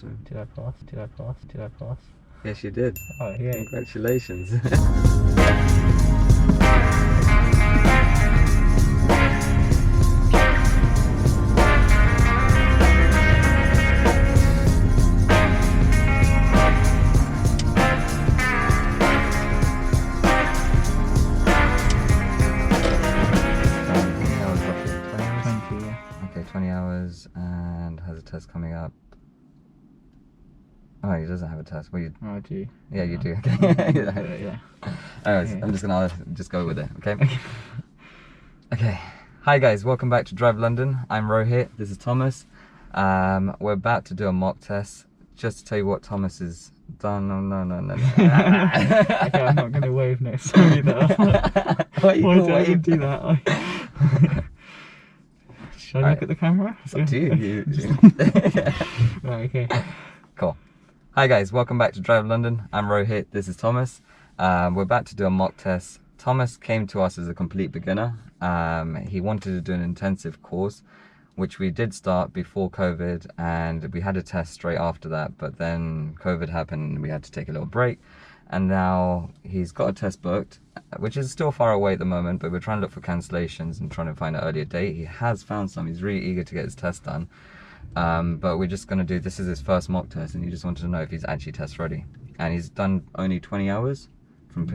So. Did I pass? Did I pass? Did I pass? Yes, you did. Oh, yeah. Congratulations. Okay, 20 hours, and has a test coming up. Oh, he doesn't have a test. Well, you... Oh, do you? Yeah, you do. Okay. Yeah. Anyways, Yeah. I'm just gonna go with it. Okay. Okay. Hi guys, welcome back to Drive London. I'm Rohit. This is Thomas. We're about to do a mock test. Just to tell you what Thomas has done. No. Okay, I'm not gonna wave next time either. Why did I even do that? Should I look at the camera? It's up to you. Right, okay. Cool. Hi guys, welcome back to Drive London. I'm Rohit, this is Thomas. We're about to do a mock test. Thomas came to us as a complete beginner. He wanted to do an intensive course, which we did start before COVID, and we had a test straight after that, but then COVID happened and we had to take a little break. And now he's got a test booked, which is still far away at the moment, but we're trying to look for cancellations and trying to find an earlier date. He has found some. He's really eager to get his test done. But we're just going to do, this is his first mock test, and he just wanted to know if he's actually test ready. And he's done only 20 hours from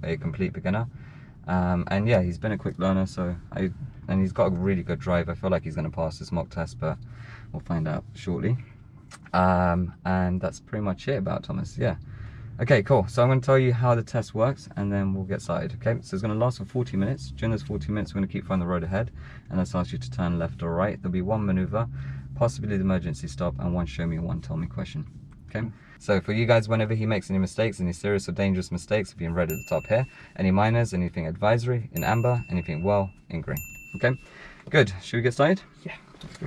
a complete beginner. And yeah, he's been a quick learner, and he's got a really good drive. I feel like he's going to pass this mock test, but we'll find out shortly. And that's pretty much it about Thomas. Yeah. Okay, cool. So I'm going to tell you how the test works, and then we'll get started. Okay, so it's going to last for 40 minutes. During those 40 minutes, we're going to keep finding the road ahead, and let's ask you to turn left or right. There'll be one maneuver, possibly the emergency stop, and one show me, one tell me question. Okay, so for you guys, whenever he makes any mistakes, any serious or dangerous mistakes, if you're in red at the top here, any minors, anything advisory, in amber, anything well, in green. Okay, good. Should we get started? Yeah.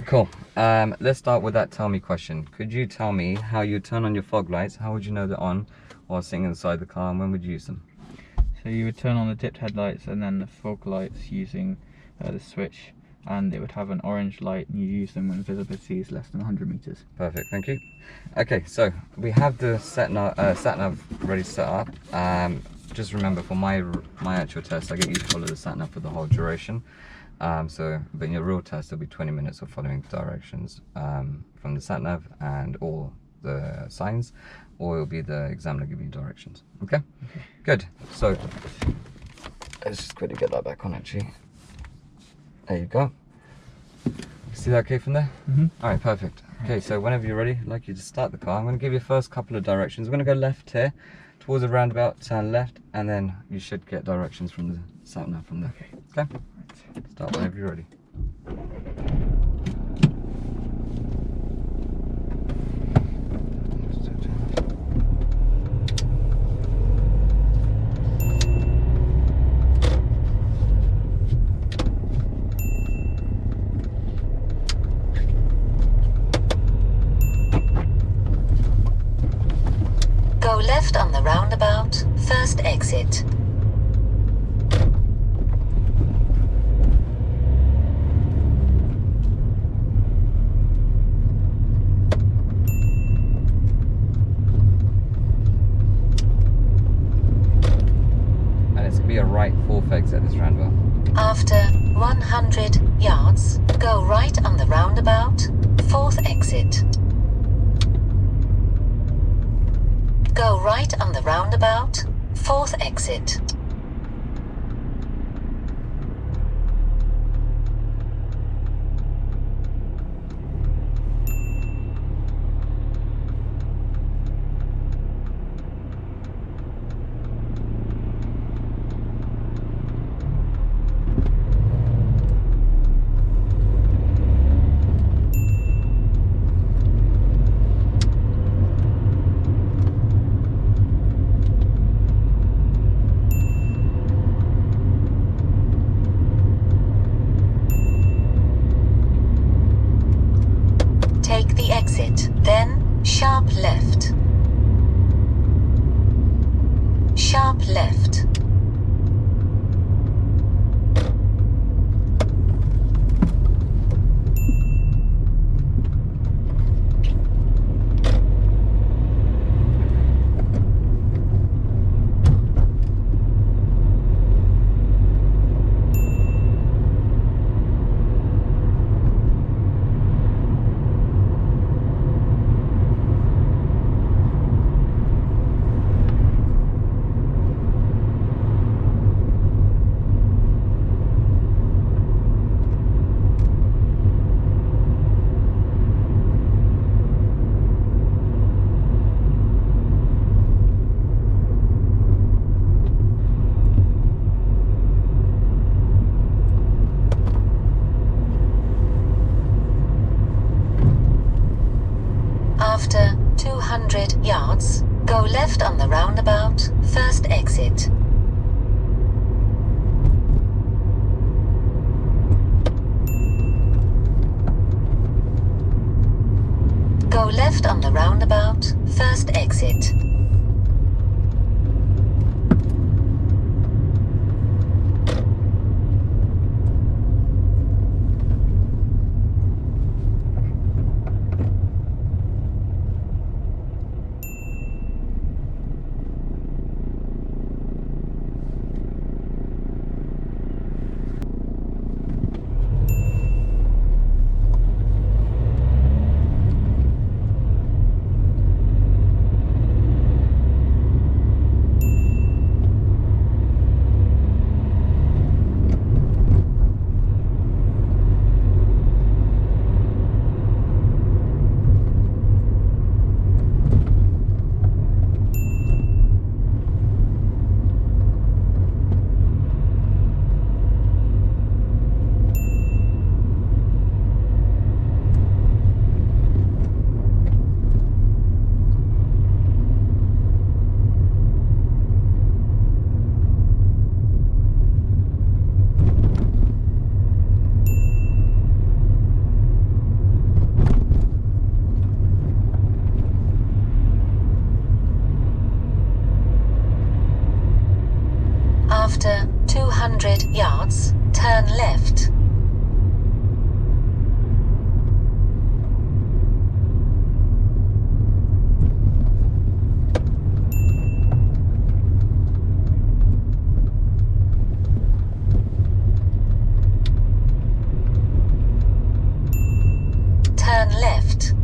Cool. Let's start with that tell me question. Could you tell me how you turn on your fog lights? How would you know they're on while sitting inside the car, and when would you use them? So you would turn on the dipped headlights and then the fog lights using the switch, and it would have an orange light, and you use them when visibility is less than 100 meters. Perfect, thank you. Okay, so we have the sat nav ready to set up. Just remember, for my actual test, I get you to follow the sat nav for the whole duration. But in your real test, there'll be 20 minutes of following directions from the sat nav and all the signs, or it'll be the examiner giving you directions. Okay? Good. So let's just quickly get that back on. Actually, there you go. See that okay from there? All right, perfect. Okay, so whenever you're ready, I'd like you to start the car. I'm going to give you the first couple of directions. We're going to go left here towards the roundabout, turn left, and then you should get directions from the sat nav from there. Okay? Right. Start whenever you're ready. Go left on the roundabout, first exit. And it's going to be a right fourth exit at this roundabout. After 100 yards, go right on the roundabout, fourth exit. Go right on the roundabout, fourth exit. Take the exit, then sharp left. Sharp left. 200 yards, go left on the roundabout, first exit. Go left on the roundabout, first exit. After 200 yards, turn left. Turn left.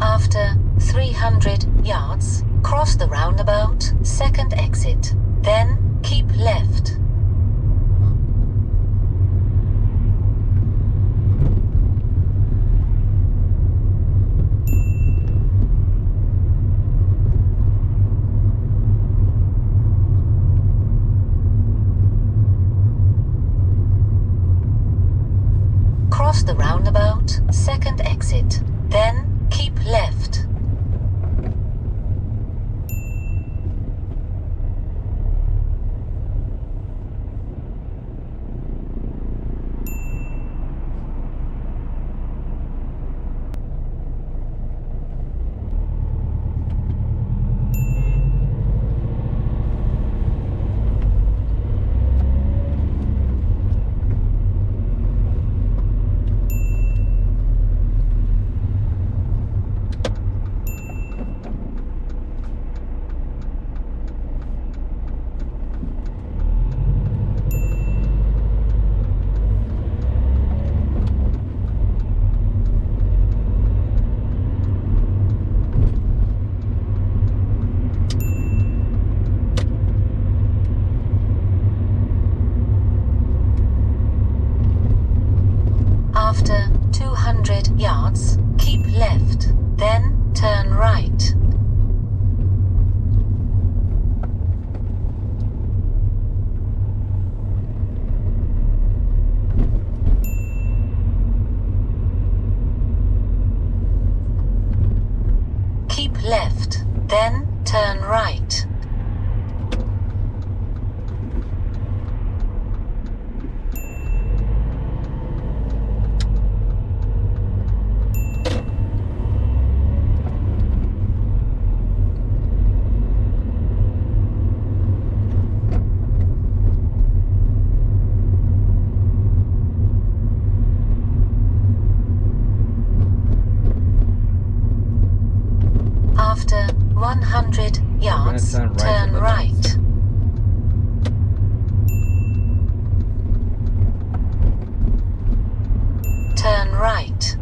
After 300 yards, cross the roundabout, second exit. Then keep left. Cross the roundabout, second exit. Then keep left. then turn right. After 100 yards, turn right turn at the right. lights. Turn right.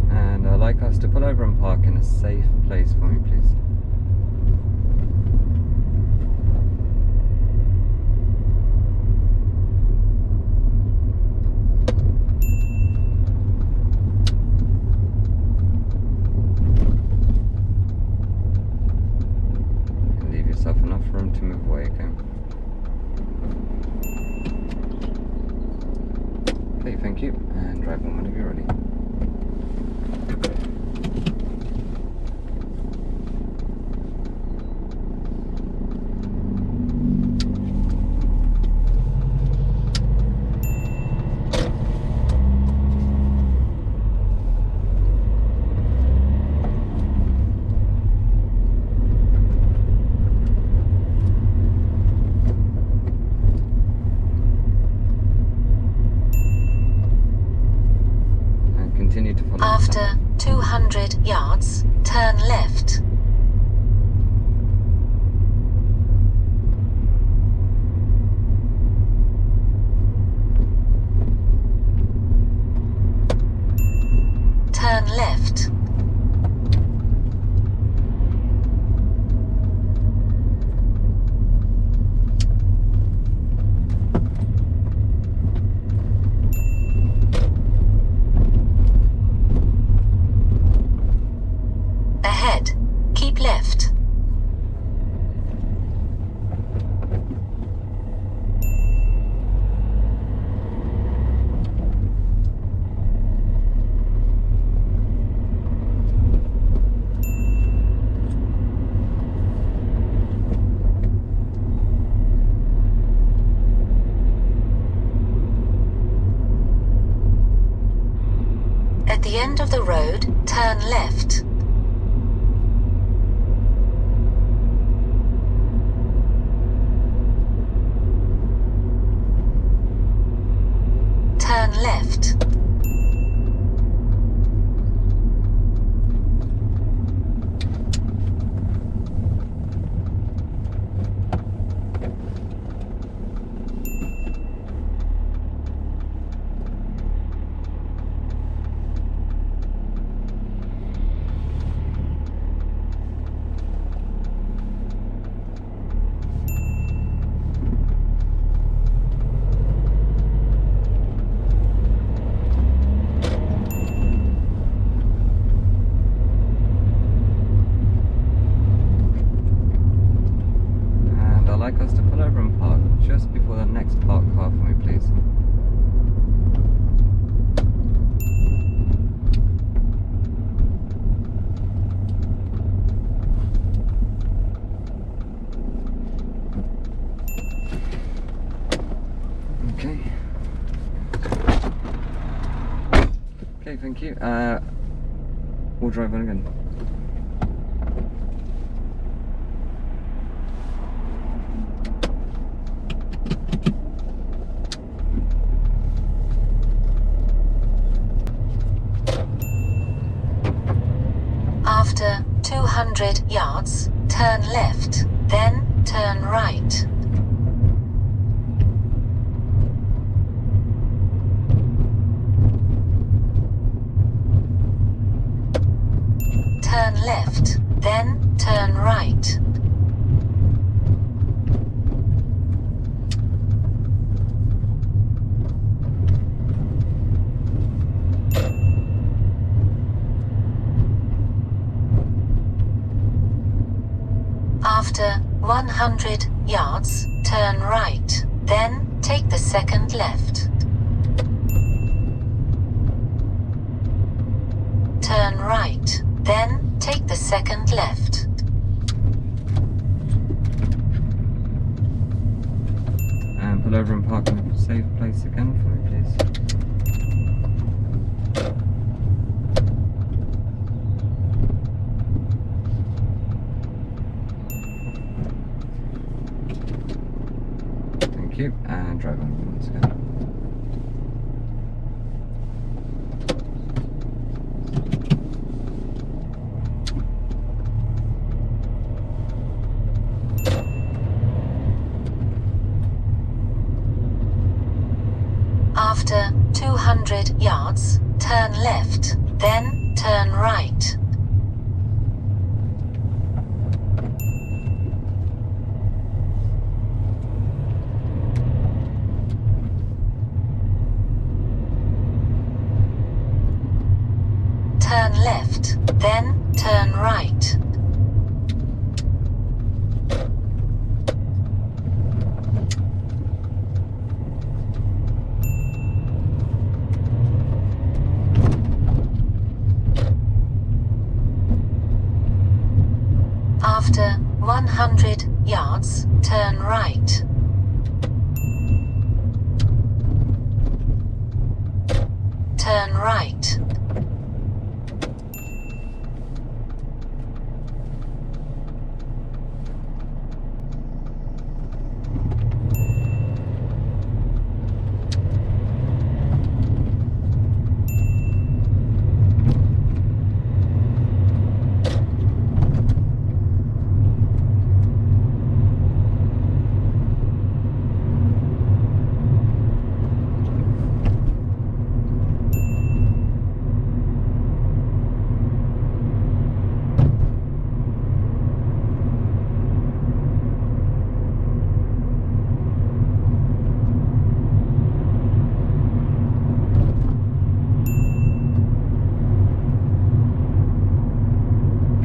And I'd like us to pull over and park in a safe place for me, please. And leave yourself enough room to move away, okay? Okay, thank you. And drive on whenever you're ready. And continue to follow the After sign. 200 yards, turn left. Turn left. Ahead, keep left. At the end of the road, turn left. Turn left. And I'd like us to pull over and park just before the next parked car for me, please. Okay. Okay, thank you. We'll drive on again. After 200 yards, turn left, then turn right. turn left, then turn right. After 100 yards, turn right, then take the second left. Turn right, then take the second left. And pull over and park in a safe place again for me, please. Thank you, and drive on once again. After 200 yards, turn left, then turn right. Turn left, then turn right. After 100 yards, turn right. Turn right.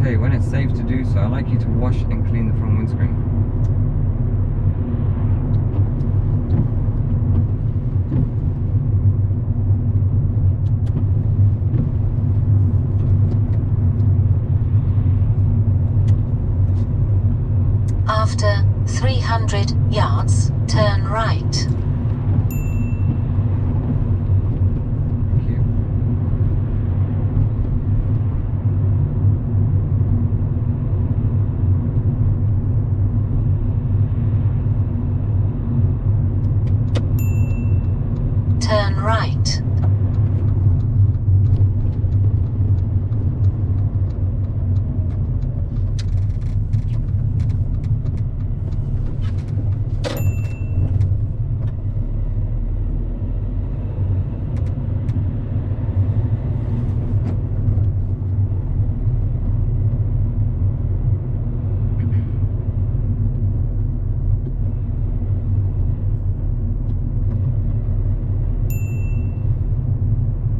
Okay, when it's safe to do so, I'd like you to wash and clean the front windscreen. After 300 yards, turn right. Thank you. Turn right.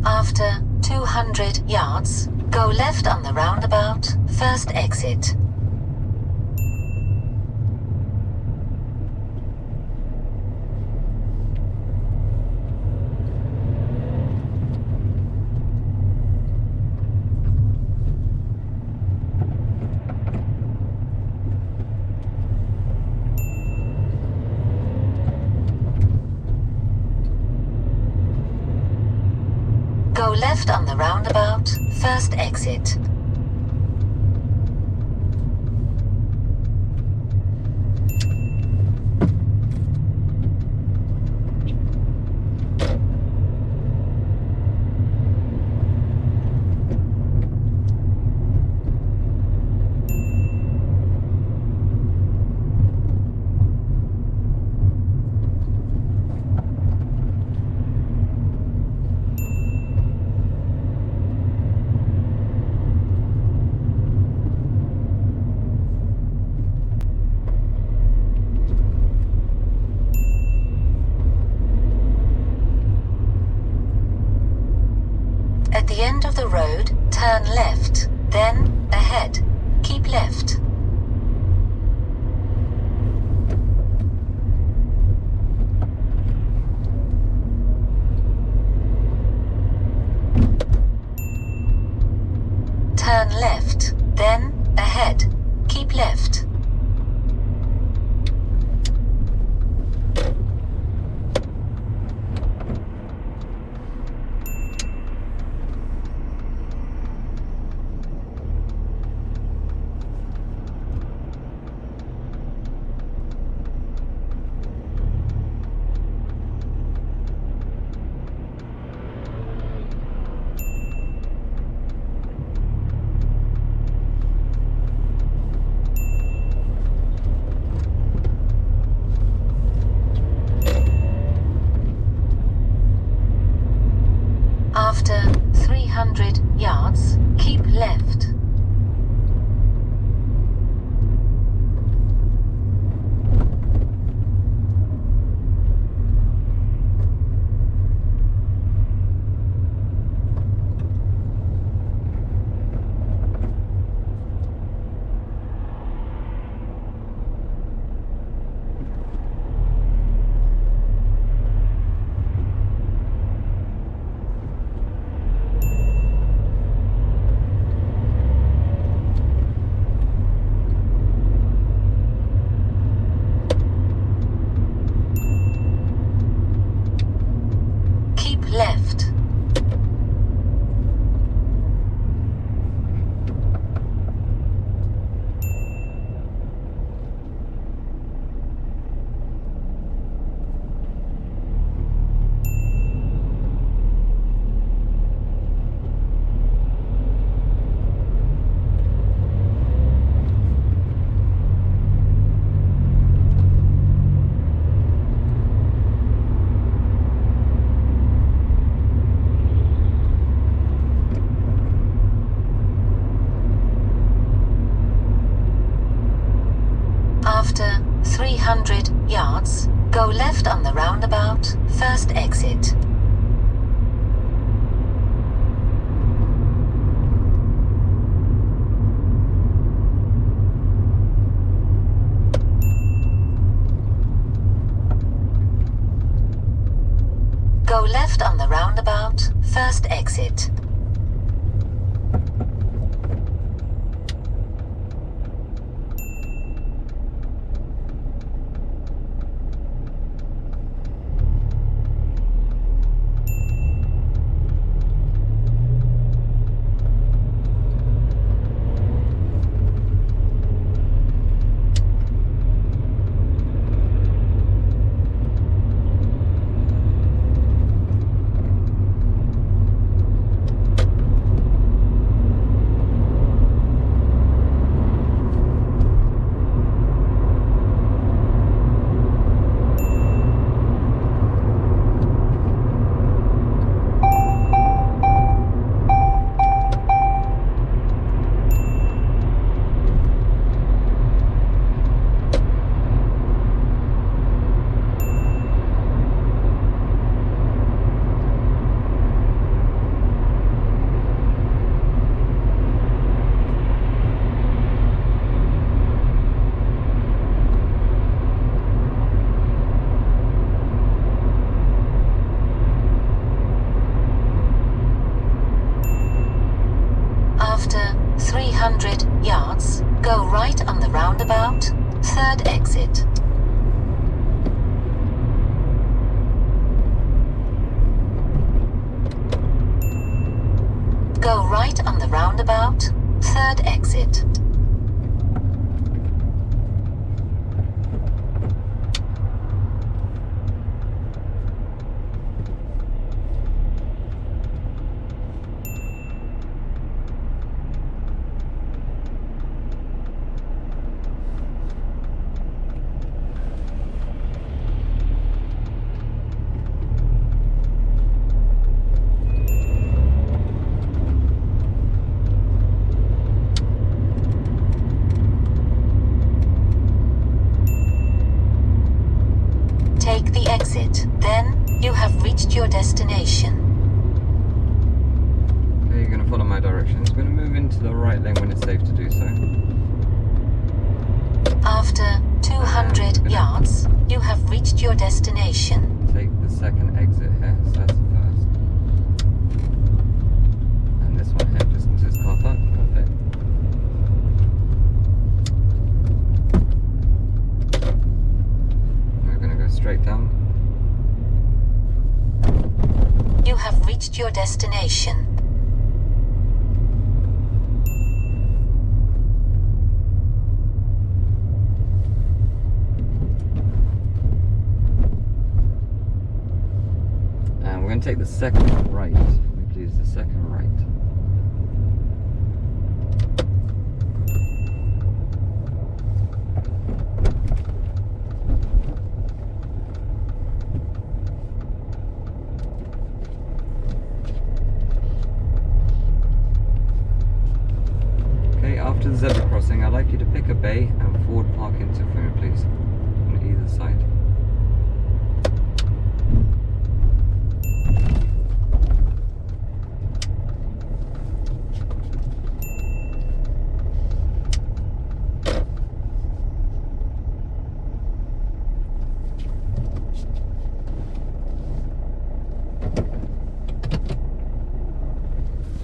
After 200 yards, go left on the roundabout, first exit. Go left on the roundabout, first exit. At the end of the road, turn left, then ahead. Keep left. Turn left, then ahead. Keep left. After 300 yards, keep left. Left. After 300 yards, go left on the roundabout, first exit. Go left on the roundabout, first exit. After 300 yards, go right on the roundabout, third exit. Go right on the roundabout, third exit. Take the exit, then you have reached your destination. follow my directions. We're going to move into the right lane when it's safe to do so. After 200 yards, you have reached your destination. Take the second exit here, so that's the first. And this one here, just into this car park. Perfect. We're going to go straight down. You have reached your destination. And we're going to take the second right. We please, the second right. After the zebra crossing, I'd like you to pick a bay and forward park into for me, please, on either side.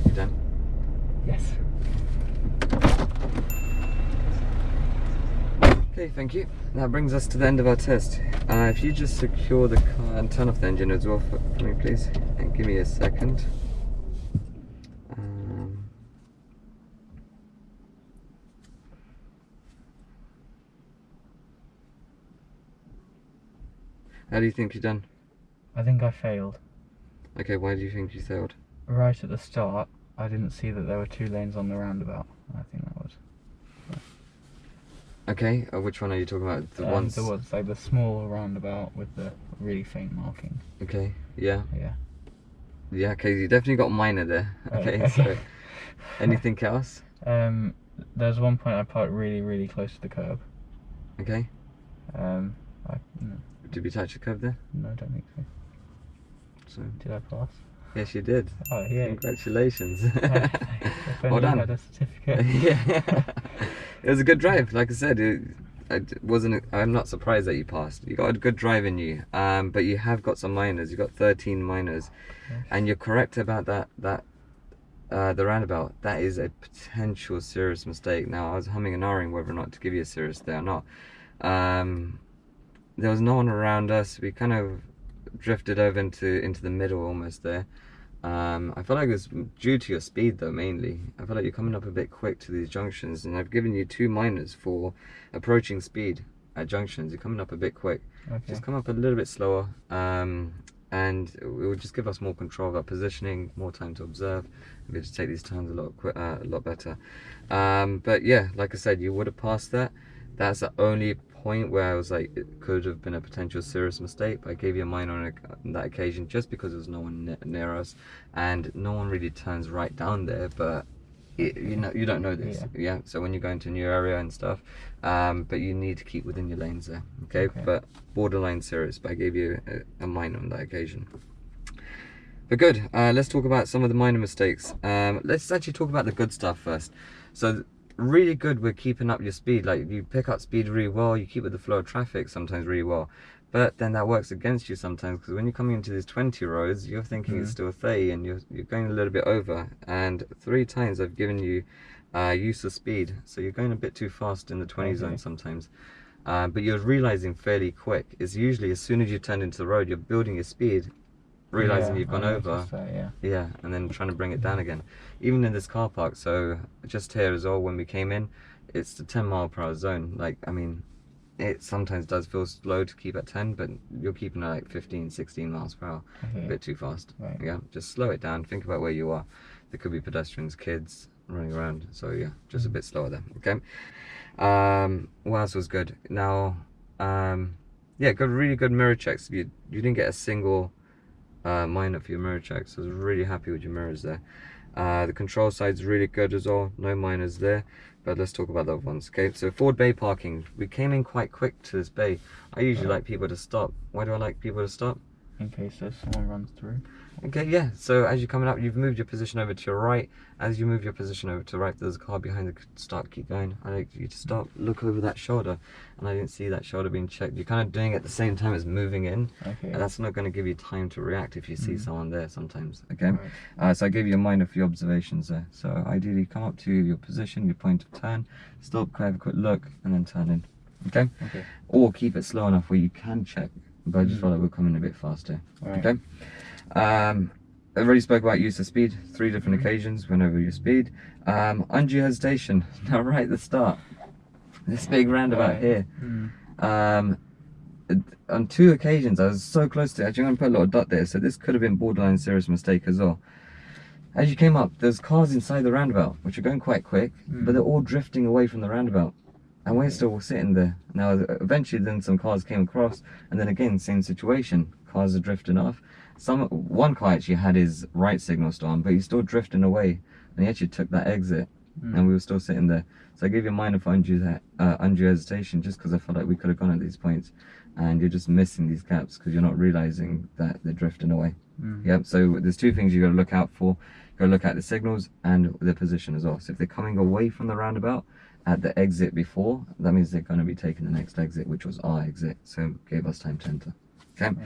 You done? Yes. Okay, thank you. That brings us to the end of our test. If you just secure the car and turn off the engine as well for me, please, and give me a second. How do you think you've done? I think I failed. Okay, why do you think you failed? Right at the start, I didn't see that there were 2 lanes on the roundabout. I think that was. Okay, which one are you talking about? The ones? There was like the small roundabout with the really faint marking. Okay, yeah. Yeah. Yeah, okay, you definitely got minor there. Okay, so anything else? There's one point I parked really, really close to the curb. Okay. No, Did we touch the curb there? I don't think so. So Did I pass? yes, you did. Oh yeah. Congratulations. If Well only I done. had a certificate. Yeah. It was a good drive. Like I said, I'm not surprised that you passed. You got a good drive in you. But you have got some minors. You got 13 minors, Yes. and you're correct about the roundabout. That is a potential serious mistake. Now I was humming and ahhing whether or not to give you a serious there or not. There was no one around us. We kind of drifted over into the middle almost there. I feel like it's due to your speed though, mainly. I feel like you're coming up a bit quick to these junctions, and I've given you 2 minors for approaching speed at junctions. You're coming up a bit quick. Okay. Just come up a little bit slower, and it will just give us more control of our positioning, more time to observe, and be able to take these turns a lot better. But yeah, like I said, you would have passed that. That's the only point where I was like, it could have been a potential serious mistake, but I gave you a minor on that occasion just because there was no one near us, and no one really turns right down there. But you don't know this, yeah. So when you go into a new area and stuff, but you need to keep within your lanes there, okay? But borderline serious. But I gave you a minor on that occasion. But good. Let's talk about some of the minor mistakes. Let's actually talk about the good stuff first. So really good with keeping up your speed. Like, you pick up speed really well, you keep with the flow of traffic sometimes really well, but then that works against you sometimes, because when you're coming into these 20 roads, you're thinking it's still 30 and you're going a little bit over, and 3 times I've given you use of speed, so you're going a bit too fast in the 20 zone sometimes. But you're realizing fairly quick. It's usually as soon as you turn into the road, you're building your speed, realizing you've gone over, and then trying to bring it down again. Even in this car park, so just here as well, when we came in, it's the 10-mile-per-hour zone. Like, I mean, it sometimes does feel slow to keep at 10, but you're keeping it like 15, 16 miles per hour. A bit too fast. Yeah, just slow it down. Think about where you are. There could be pedestrians, kids running around, so yeah, just a bit slower there. Okay. What else was good? Now, yeah, really good mirror checks. You didn't get a single minor for your mirror checks. So I was really happy with your mirrors there. The control side's really good as well, no minors there. But let's talk about the other ones. Okay, so forward bay parking. We came in quite quick to this bay. I usually like people to stop. Why do I like people to stop? in case there's someone runs through. Okay, yeah. So as you're coming up, you've moved your position over to your right. As you move your position over to the right, there's a car behind the start. Keep going. I like you to stop, look over that shoulder, and I didn't see that shoulder being checked. You're kind of doing it at the same time as moving in, Okay. and that's not going to give you time to react if you see someone there sometimes. Okay. Right. So I gave you a minor few observations there. So ideally, come up to your position, your point of turn, stop, have a quick look, and then turn in. Okay. Okay. Or keep it slow enough where you can check, but I just felt like we're coming a bit faster. Right. Okay. I already spoke about use of speed. 3 different occasions went over your speed. Undue hesitation. Now right at the start, this big roundabout here. On 2 occasions I was so close to it. Actually, I'm going to put a little dot there, so this could have been borderline serious mistake as well. As you came up, there's cars inside the roundabout which are going quite quick, but they're all drifting away from the roundabout, and we're still sitting there. Now eventually then some cars came across, and then again same situation, cars are drifting off. One car actually had his right signal still on, but he's still drifting away, and he actually took that exit, and we were still sitting there. So I gave you a minor for undue hesitation, just because I felt like we could have gone at these points, and you're just missing these gaps because you're not realizing that they're drifting away. Yep. So there's 2 things you got to look out for. You got to look at the signals and their position as well. So if they're coming away from the roundabout at the exit before, that means they're going to be taking the next exit, which was our exit. So it gave us time to enter. Okay.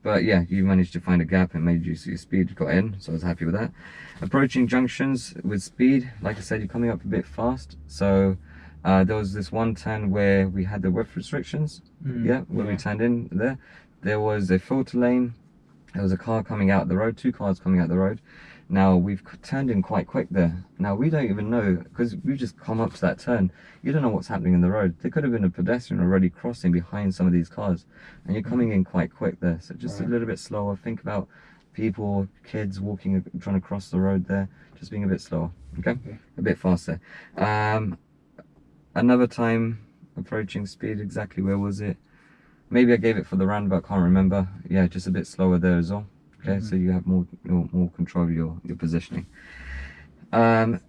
But yeah, you managed to find a gap and made use of your speed, got in, so I was happy with that. Approaching junctions with speed, like I said, you're coming up a bit fast. So there was this one turn where we had the width restrictions. We turned in there. There was a filter lane. There was a car coming out the road, 2 cars coming out the road. Now we've turned in quite quick there. Now we don't even know, because we've just come up to that turn. You don't know what's happening in the road. There could have been a pedestrian already crossing behind some of these cars, and you're coming in quite quick there. So just a little bit slower. Think about people, kids walking, trying to cross the road there. Just being a bit slower. Okay, a bit faster. Another time approaching speed. Exactly where was it? Maybe I gave it for the roundabout. Can't remember. Yeah, just a bit slower there as well. Okay, so you have more control of your positioning.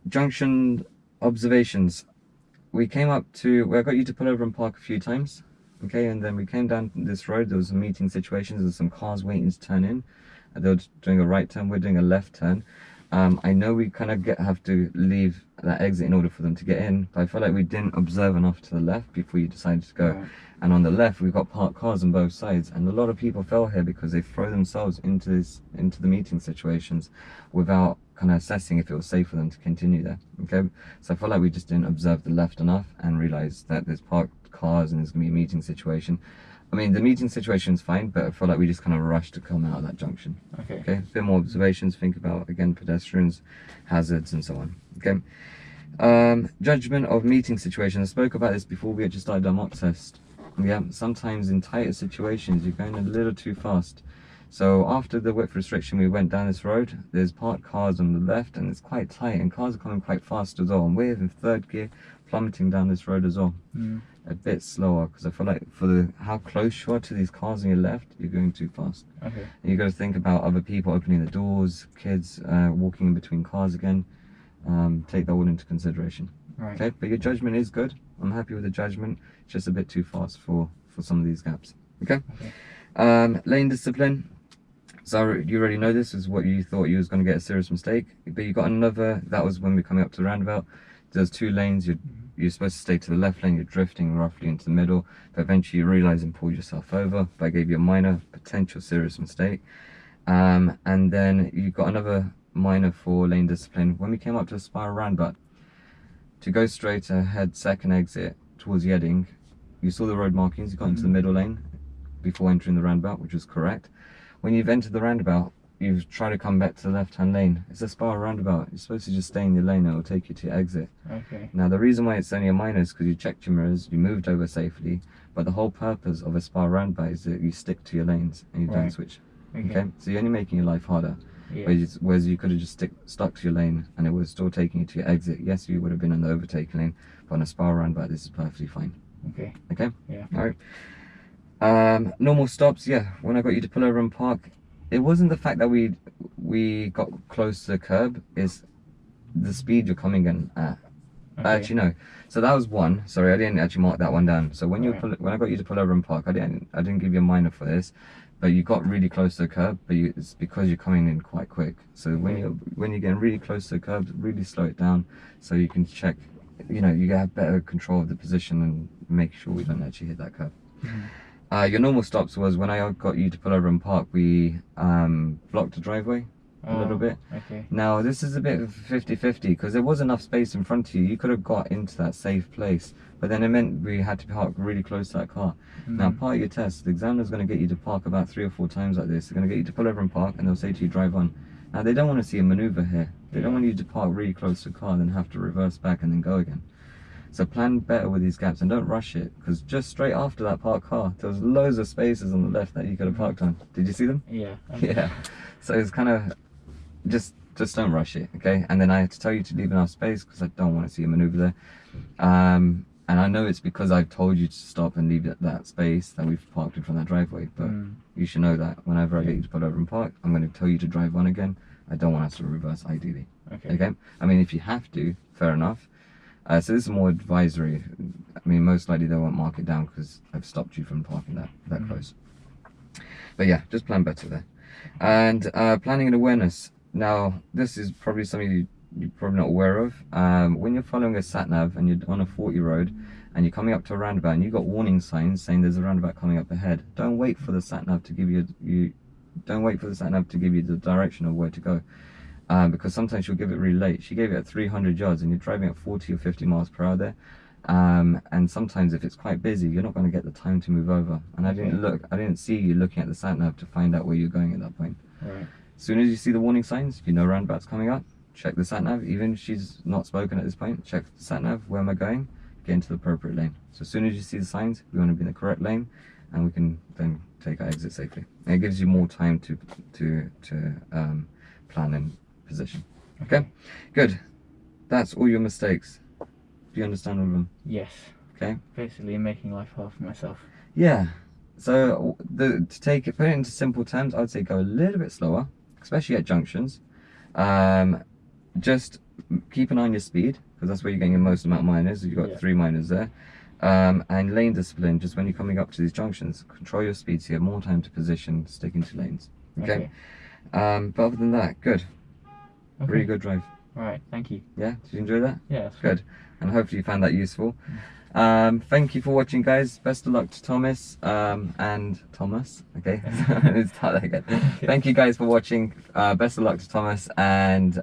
Junction observations. We came up to where I got you to pull over and park a few times. Okay, and then we came down this road. There was some meeting situations. There's some cars waiting to turn in. They were doing a right turn. We're doing a left turn. I know we kind of have to leave that exit in order for them to get in, but I felt like we didn't observe enough to the left before you decided to go. And on the left, we've got parked cars on both sides, and a lot of people fell here because they throw themselves into the meeting situations without kind of assessing if it was safe for them to continue there. Okay, so I felt like we just didn't observe the left enough and realized that there's parked cars and there's gonna be a meeting situation. I mean, the meeting situation is fine, but I felt like we just kind of rushed to come out of that junction. Okay, a bit more observations. Think about, again, pedestrians, hazards, and so on. Okay. Judgment of meeting situations. I spoke about this before we actually started our mock test. Yeah, sometimes in tighter situations you're going a little too fast. So after the width restriction, we went down this road. There's parked cars on the left, and it's quite tight, and cars are coming quite fast as well. And we're in 3rd gear, plummeting down this road as well. A bit slower, because I feel like for how close you are to these cars on your left, you're going too fast. Okay. And you got to think about other people opening the doors, kids walking in between cars again. Take that all into consideration. Okay, but your judgment is good. I'm happy with the judgment. It's just a bit too fast for some of these gaps. Okay. Lane discipline. So you already know this is what you thought you was going to get a serious mistake, but you got another. That was when we're coming up to the roundabout. There's 2 lanes. You're supposed to stay to the left lane. You're drifting roughly into the middle, but eventually you realize and pull yourself over. But I gave you a minor potential serious mistake. And then you got another minor for lane discipline when we came up to a spiral roundabout. To go straight ahead, 2nd exit towards Yeading, you saw the road markings. You got into the middle lane before entering the roundabout, which was correct. When you've entered the roundabout, you've tried to come back to the left-hand lane. It's a spiral roundabout. You're supposed to just stay in your lane and it'll take you to your exit. Okay. Now the reason why it's only a minor is because you checked your mirrors, you moved over safely, but the whole purpose of a spiral roundabout is that you stick to your lanes and you don't switch. Okay? So you're only making your life harder. Whereas you could have just stuck to your lane and it was still taking you to your exit. Yes, you would have been in the overtake lane, but on a spiral roundabout, this is perfectly fine. Okay? Yeah. Alright. Normal stops, yeah. When I got you to pull over and park, it wasn't the fact that we got close to the curb, it's the speed you're coming in at. Actually, no. So that was one. Sorry, I didn't actually mark that one down. So when when I got you to pull over and park, I didn't give you a minor for this, but you got really close to the curb, but it's because you're coming in quite quick. So when you're getting really close to the curb, really slow it down so you can check, you know, you have better control of the position and make sure we don't actually hit that curb. Your normal stops was when I got you to pull over and park, we blocked the driveway a little bit. Okay. Now this is a bit of 50-50 because there was enough space in front of you. You could have got into that safe place, but then it meant we had to park really close to that car. Now part of your test, the examiner's going to get you to park about 3 or 4 times like this. They're going to get you to pull over and park, and they'll say to you, drive on. Now they don't want to see a maneuver here. They don't want you to park really close to the car and then have to reverse back and then go again. So plan better with these gaps and don't rush it, because just straight after that parked car, there was loads of spaces on the left that you could have parked on. Did you see them? Yeah. Yeah. So it's kind of, just don't rush it, okay? And then I had to tell you to leave enough space because I don't want to see a maneuver there. And I know it's because I've told you to stop and leave that space that we've parked in front of that driveway, but you should know that whenever I get you to pull over and park, I'm going to tell you to drive on again. I don't want us to reverse ideally. Okay? I mean, if you have to, fair enough. So this is more advisory. I mean, most likely they won't mark it down because I've stopped you from parking that close. But yeah, just plan better there. And planning and awareness. Now, this is probably something you're probably not aware of. When you're following a sat-nav and you're on a 40 road and you're coming up to a roundabout and you've got warning signs saying there's a roundabout coming up ahead, don't wait for the sat-nav to give you the direction of where to go. Because sometimes she'll give it really late. She gave it at 300 yards and you're driving at 40 or 50 miles per hour there. And sometimes if it's quite busy, you're not going to get the time to move over. And I didn't see you looking at the sat-nav to find out where you're going at that point. Right. As soon as you see the warning signs, you know roundabout's coming up, check the sat-nav. Even if she's not spoken at this point, check the sat-nav, where am I going? Get into the appropriate lane. So as soon as you see the signs, we want to be in the correct lane, and we can then take our exit safely. And it gives you more time to plan and position. Okay, good. That's all your mistakes. Do you understand all of them? Yes. Okay. Basically making life hard for myself. Yeah. So put it into simple terms, I would say go a little bit slower, especially at junctions. Just keep an eye on your speed, because that's where you're getting the most amount of minors. You've got 3 minors there. And lane discipline, just when you're coming up to these junctions, control your speed so you have more time to position, sticking to lanes. Okay. But other than that, good. Okay. Really good drive. Alright, thank you. Yeah, did you enjoy that? Yeah, that's good. And hopefully you found that useful. Thank you for watching, guys. Best of luck to Thomas and Thomas. Okay, let's start that again. Okay. Thank you guys for watching. Best of luck to Thomas, and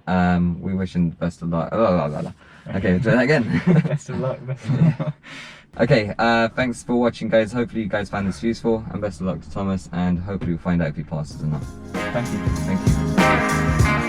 we wish him best of luck. Okay, do that again. Best of luck. Best of luck. Okay, thanks for watching, guys. Hopefully you guys found this useful, and best of luck to Thomas, and hopefully we'll find out if he passes or not. Thank you. Thank you.